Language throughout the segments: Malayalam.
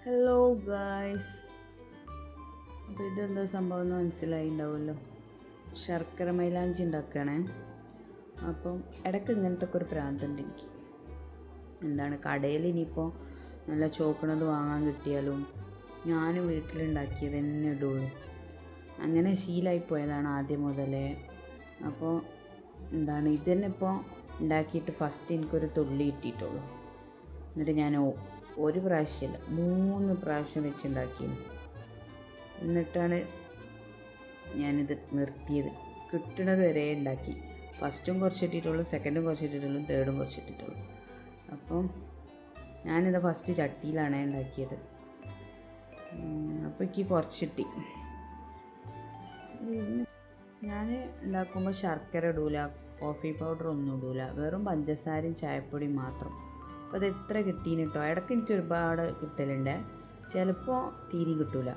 ഹലോ ഗായ്സ്, അപ്പോൾ ഇതെന്താ സംഭവം എന്ന് മനസ്സിലായിണ്ടാവുമല്ലോ. ശർക്കര മൈലാഞ്ചി ഉണ്ടാക്കുകയാണേ. അപ്പം ഇടയ്ക്ക് ഇങ്ങനത്തെ ഒക്കെ ഒരു പ്രാന്തുണ്ട് എനിക്ക്. എന്താണ്, കടയിൽ ഇനിയിപ്പോൾ നല്ല ചോക്കണത് വാങ്ങാൻ കിട്ടിയാലും ഞാൻ വീട്ടിലുണ്ടാക്കിയത് തന്നെ ഇടുള്ളൂ. അങ്ങനെ ശീലമായിപ്പോയതാണ് ആദ്യം മുതലേ. അപ്പോൾ എന്താണ്, ഇതന്നെ ഇപ്പോൾ ഉണ്ടാക്കിയിട്ട് ഫസ്റ്റ് എനിക്കൊരു തുള്ളി കിട്ടിയിട്ടുള്ളൂ. എന്നിട്ട് ഞാൻ ഒരു പ്രാവശ്യമല്ല 3 പ്രാവശ്യം വെച്ചുണ്ടാക്കിയിരുന്നു. എന്നിട്ടാണ് ഞാനിത് നിർത്തിയത്. കിട്ടണത് വരെ ഉണ്ടാക്കി. ഫസ്റ്റും കുറച്ച് ഇട്ടിട്ടുള്ളൂ, സെക്കൻഡും കുറച്ച് ഇട്ടിട്ടുള്ളൂ, തേർഡും കുറച്ച് ഇട്ടിട്ടുള്ളൂ. അപ്പം ഞാനിത് ഫസ്റ്റ് ചട്ടിയിലാണ് ഉണ്ടാക്കിയത്. അപ്പോൾ എനിക്ക് കുറച്ചിട്ടി. ഞാൻ ഉണ്ടാക്കുമ്പോൾ ശർക്കര ഇടൂല, കോഫി പൗഡർ ഒന്നും ഇടൂല, വെറും പഞ്ചസാരയും ചായപ്പൊടിയും മാത്രം. അപ്പോൾ അത് എത്ര കിട്ടീന് കേട്ടോ. ഇടയ്ക്ക് എനിക്ക് ഒരുപാട് കിട്ടലുണ്ട്, ചിലപ്പോൾ തീരെ കിട്ടൂല.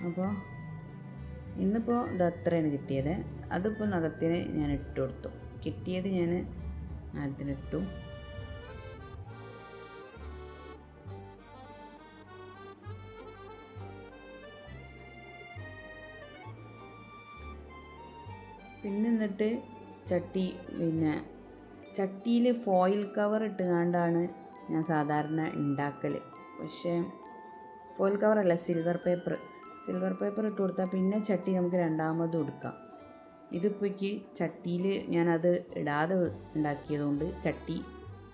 അപ്പോൾ ഇന്നിപ്പോൾ ഇത് അത്രയാണ് കിട്ടിയത്. അതിപ്പോൾ നഖത്തിന് ഞാൻ ഇട്ട് കൊടുത്തു. കിട്ടിയത് ഞാൻ നഖത്തിനിട്ടു. പിന്നെ എന്നിട്ട് ചട്ടിയിൽ ഫോയിൽ കവർ ഇട്ടുകൊണ്ടാണ് ഞാൻ സാധാരണ ഉണ്ടാക്കൽ. പക്ഷേ ഫോയിൽ കവറല്ല, സിൽവർ പേപ്പർ ഇട്ട് കൊടുത്താൽ പിന്നെ ചട്ടി നമുക്ക് രണ്ടാമതും എടുക്കാം. ഇതിപ്പോൾ എനിക്ക് ചട്ടിയിൽ ഞാനത് ഇടാതെ ഉണ്ടാക്കിയതുകൊണ്ട് ചട്ടി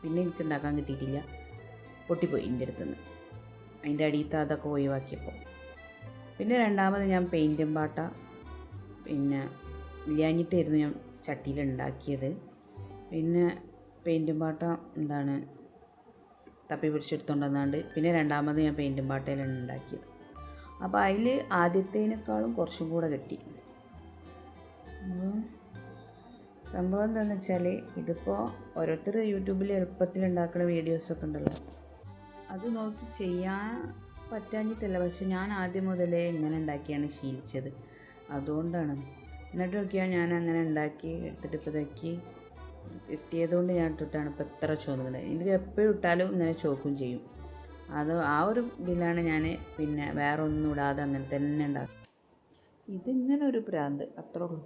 പിന്നെ എനിക്ക് ഉണ്ടാക്കാൻ കിട്ടിയിട്ടില്ല, പൊട്ടിപ്പോയി എൻ്റെ അടുത്തുനിന്ന്. അതിൻ്റെ അടിയത്തെ അതൊക്കെ ഒഴിവാക്കിയപ്പോൾ പിന്നെ രണ്ടാമത് ഞാൻ പെയിൻറ്റും പാട്ട ഇല്ലാഞ്ഞിട്ടായിരുന്നു ഞാൻ ചട്ടിയിൽ ഉണ്ടാക്കിയത്. പിന്നെ പെയിൻറ്റും പാട്ട തപ്പി പിടിച്ചെടുത്തുകൊണ്ടുവന്നാണ്ട് പിന്നെ രണ്ടാമത് ഞാൻ പെയിൻറ്റും പാട്ടയിലാണ് ഉണ്ടാക്കിയത്. അപ്പോൾ അതിൽ ആദ്യത്തേനേക്കാളും കുറച്ചും കൂടെ കിട്ടി. സംഭവം എന്താണെന്ന് വെച്ചാൽ, ഇതിപ്പോൾ ഓരോരുത്തർ യൂട്യൂബിൽ എളുപ്പത്തിൽ ഉണ്ടാക്കുന്ന വീഡിയോസൊക്കെ ഉണ്ടല്ലോ, അത് നോക്കി ചെയ്യാൻ പറ്റാഞ്ഞിട്ടല്ല, പക്ഷെ ഞാൻ ആദ്യം മുതലേ ഇങ്ങനെ ഉണ്ടാക്കിയാണ് ശീലിച്ചത്, അതുകൊണ്ടാണ്. എന്നിട്ട് നോക്കിയാൽ ഞാൻ അങ്ങനെ ഉണ്ടാക്കി എടുത്തിട്ട് ഇപ്പോൾ ഇതാക്കി കിട്ടിയതുകൊണ്ട് ഞാൻ ഇട്ടിട്ടാണ് ഇപ്പോൾ എത്ര ചോന്നുന്നത്. ഇത് എപ്പോഴും ഇട്ടാലും ഇങ്ങനെ ചോക്കും ചെയ്യും. അത് ആ ഒരു ഇതിലാണ് ഞാൻ പിന്നെ വേറെ ഒന്നും ഇടാതെ അങ്ങനെ തന്നെ ഉണ്ടാക്കും. ഇതിങ്ങനെ ഒരു പ്രാന്ത്, അത്രേ ഉള്ളൂ.